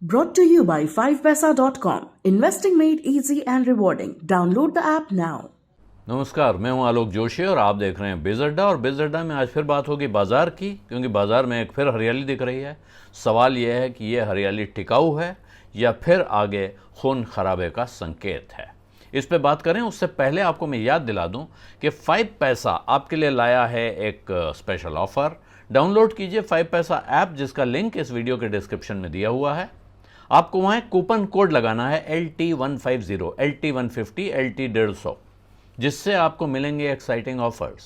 Brought to you by 5paisa.com. Investing made easy and rewarding. Download the app now. नमस्कार, मैं हूं आलोक जोशी और आप देख रहे हैं बिज़ अड्डा। और बिज़ अड्डा में आज फिर बात होगी बाज़ार की, क्योंकि बाज़ार में एक फिर हरियाली दिख रही है। सवाल यह है कि यह हरियाली टिकाऊ है या फिर आगे खून खराबे का संकेत है। इस पे बात करें उससे पहले आपको मैं याद दिला दूं कि 5 पैसा आपके लिए लाया है एक स्पेशल ऑफ़र। डाउनलोड कीजिए 5 पैसा ऐप, जिसका लिंक इस वीडियो के डिस्क्रिप्शन में दिया हुआ है। आपको वहाँ एक कूपन कोड लगाना है LT150, LT150, LT150, जिससे आपको मिलेंगे एक्साइटिंग ऑफर्स।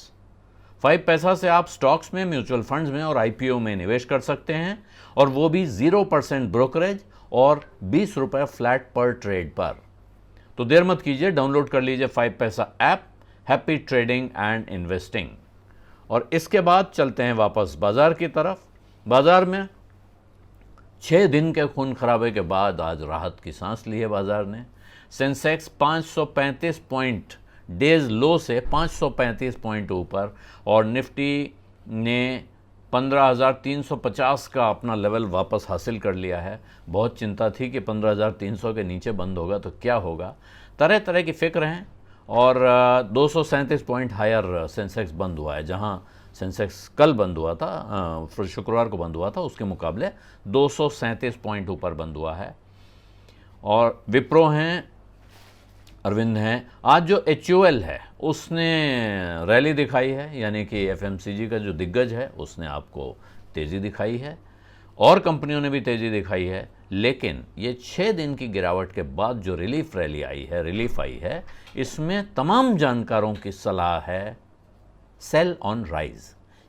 5 पैसा से आप स्टॉक्स में, म्यूचुअल फंड्स में और IPO में निवेश कर सकते हैं, और वो भी 0% ब्रोकरेज और 20 रुपये फ्लैट पर ट्रेड पर। तो देर मत कीजिए, डाउनलोड कर लीजिए 5 पैसा app. Happy trading and investing. और इसके बाद चलते हैं वापस बाजार की तरफ। बाजार में 6 दिन के खून खराबे के बाद आज राहत की सांस ली है बाजार ने। सेंसेक्स 535 पॉइंट डेज लो से 535 पॉइंट ऊपर, और निफ्टी ने 15,350 का अपना लेवल वापस हासिल कर लिया है। बहुत चिंता थी कि 15,300 के नीचे बंद होगा तो क्या होगा, तरह तरह की फिक्र हैं। और 237 पॉइंट हायर सेंसेक्स बंद हुआ है। जहां सेंसेक्स कल बंद हुआ था, फिर शुक्रवार को बंद हुआ था, उसके मुकाबले 237 पॉइंट ऊपर बंद हुआ है। और विप्रो हैं, अरविंद हैं। आज जो HUL है उसने रैली दिखाई है, यानी कि FMCG का जो दिग्गज है उसने आपको तेज़ी दिखाई है, और कंपनियों ने भी तेज़ी दिखाई है। लेकिन ये 6 दिन की गिरावट के बाद जो रिलीफ आई है, इसमें तमाम जानकारों की सलाह है सेल ऑन राइज,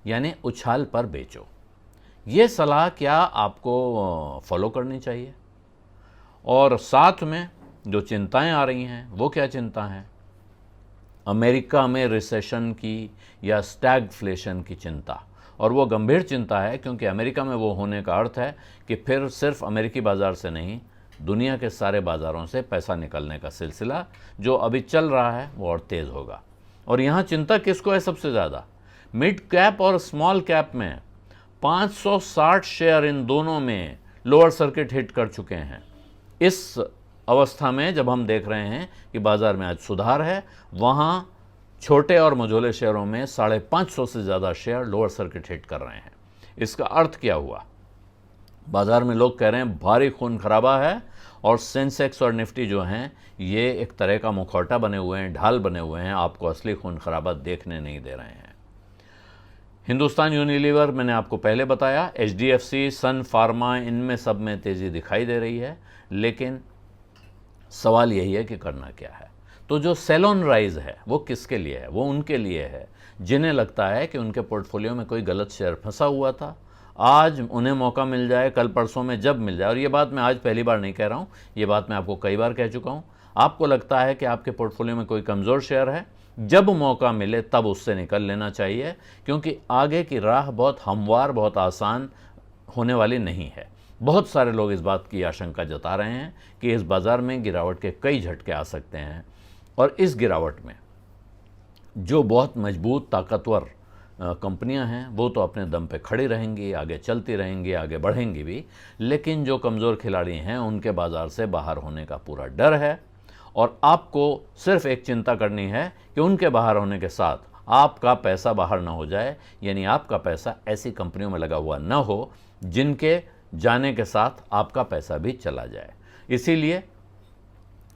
यानी उछाल पर बेचो। ये सलाह क्या आपको फॉलो करनी चाहिए? और साथ में जो चिंताएं आ रही हैं वो क्या चिंता हैं? अमेरिका में रिसेशन की या स्टैगफ्लेशन की चिंता, और वो गंभीर चिंता है, क्योंकि अमेरिका में वो होने का अर्थ है कि फिर सिर्फ अमेरिकी बाज़ार से नहीं, दुनिया के सारे बाज़ारों से पैसा निकलने का सिलसिला जो अभी चल रहा है वो और तेज़ होगा। और यहाँ चिंता किसको है सबसे ज़्यादा? मिड कैप और स्मॉल कैप में 560 शेयर इन दोनों में लोअर सर्किट हिट कर चुके हैं। इस अवस्था में जब हम देख रहे हैं कि बाज़ार में आज सुधार है, वहाँ छोटे और मझोले शेयरों में 550 से ज़्यादा शेयर लोअर सर्किट हिट कर रहे हैं। इसका अर्थ क्या हुआ? बाज़ार में लोग कह रहे हैं भारी खून खराबा है, और सेंसेक्स और निफ्टी जो हैं ये एक तरह का मुखौटा बने हुए हैं, ढाल बने हुए हैं, आपको असली खून खराबा देखने नहीं दे रहे हैं। हिंदुस्तान यूनिलीवर मैंने आपको पहले बताया, HDFC, सन फार्मा, इनमें सब में तेज़ी दिखाई दे रही है। लेकिन सवाल यही है कि करना क्या है। तो जो सेल ऑन राइज है वो किसके लिए है? वो उनके लिए है जिन्हें लगता है कि उनके पोर्टफोलियो में कोई गलत शेयर फंसा हुआ था। आज उन्हें मौका मिल जाए, कल परसों में जब मिल जाए। और ये बात मैं आज पहली बार नहीं कह रहा हूँ, ये बात मैं आपको कई बार कह चुका हूँ। आपको लगता है कि आपके पोर्टफोलियो में कोई कमज़ोर शेयर है, जब मौका मिले तब उससे निकल लेना चाहिए, क्योंकि आगे की राह बहुत हमवार, बहुत आसान होने वाली नहीं है। बहुत सारे लोग इस बात की आशंका जता रहे हैं कि इस बाज़ार में गिरावट के कई झटके आ सकते हैं, और इस गिरावट में जो बहुत मजबूत ताकतवर कंपनियां हैं वो तो अपने दम पे खड़ी रहेंगी, आगे चलती रहेंगी, आगे बढ़ेंगी भी। लेकिन जो कमज़ोर खिलाड़ी हैं उनके बाज़ार से बाहर होने का पूरा डर है, और आपको सिर्फ एक चिंता करनी है कि उनके बाहर होने के साथ आपका पैसा बाहर ना हो जाए, यानी आपका पैसा ऐसी कंपनियों में लगा हुआ ना हो जिनके जाने के साथ आपका पैसा भी चला जाए। इसीलिए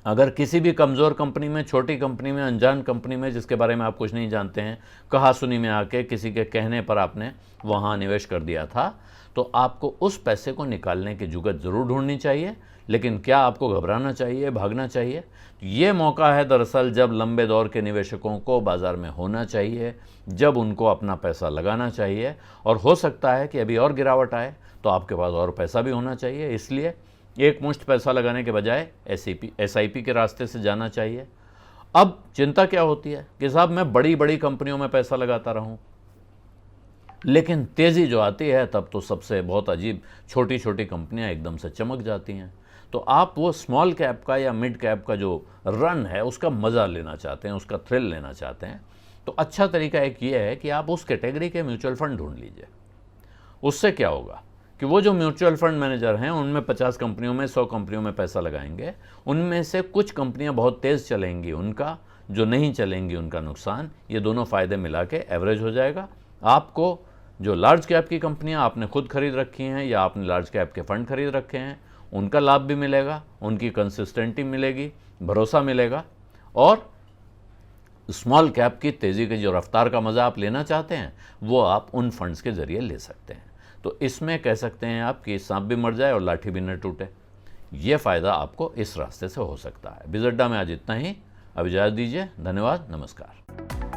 अगर किसी भी कमज़ोर कंपनी में, छोटी कंपनी में, अनजान कंपनी में, जिसके बारे में आप कुछ नहीं जानते हैं, कहा सुनी में आके किसी के कहने पर आपने वहाँ निवेश कर दिया था, तो आपको उस पैसे को निकालने की जुगत ज़रूर ढूंढनी चाहिए। लेकिन क्या आपको घबराना चाहिए, भागना चाहिए? ये मौका है दरअसल जब लंबे दौर के निवेशकों को बाज़ार में होना चाहिए, जब उनको अपना पैसा लगाना चाहिए। और हो सकता है कि अभी और गिरावट आए तो आपके पास और पैसा भी होना चाहिए। इसलिए एक मुश्त पैसा लगाने के बजाय SIP के रास्ते से जाना चाहिए। अब चिंता क्या होती है कि साहब मैं बड़ी बड़ी कंपनियों में पैसा लगाता रहूं, लेकिन तेज़ी जो आती है तब तो सबसे बहुत अजीब छोटी छोटी कंपनियां एकदम से चमक जाती हैं। तो आप वो स्मॉल कैप का या मिड कैप का जो रन है उसका मज़ा लेना चाहते हैं, उसका थ्रिल लेना चाहते हैं, तो अच्छा तरीका एक ये है कि आप उस कैटेगरी के म्यूचुअल फंड ढूंढ लीजिए। उससे क्या होगा कि वो जो म्यूचुअल फंड मैनेजर हैं उनमें 50 कंपनियों में 100 कंपनियों में पैसा लगाएंगे, उनमें से कुछ कंपनियां बहुत तेज़ चलेंगी, उनका जो नहीं चलेंगी उनका नुकसान, ये दोनों फ़ायदे मिला के एवरेज हो जाएगा। आपको जो लार्ज कैप की कंपनियां आपने खुद खरीद रखी हैं या आपने लार्ज कैप के फंड खरीद रखे हैं, उनका लाभ भी मिलेगा, उनकी कंसिस्टेंटी मिलेगी, भरोसा मिलेगा। और स्मॉल कैप की तेज़ी की जो रफ्तार का मज़ा आप लेना चाहते हैं वो आप उन फंड्स के ज़रिए ले सकते हैं। तो इसमें कह सकते हैं आप कि सांप भी मर जाए और लाठी भी न टूटे, ये फ़ायदा आपको इस रास्ते से हो सकता है। बिज़अड्डा में आज इतना ही। अब इजाज़त दीजिए। धन्यवाद। नमस्कार।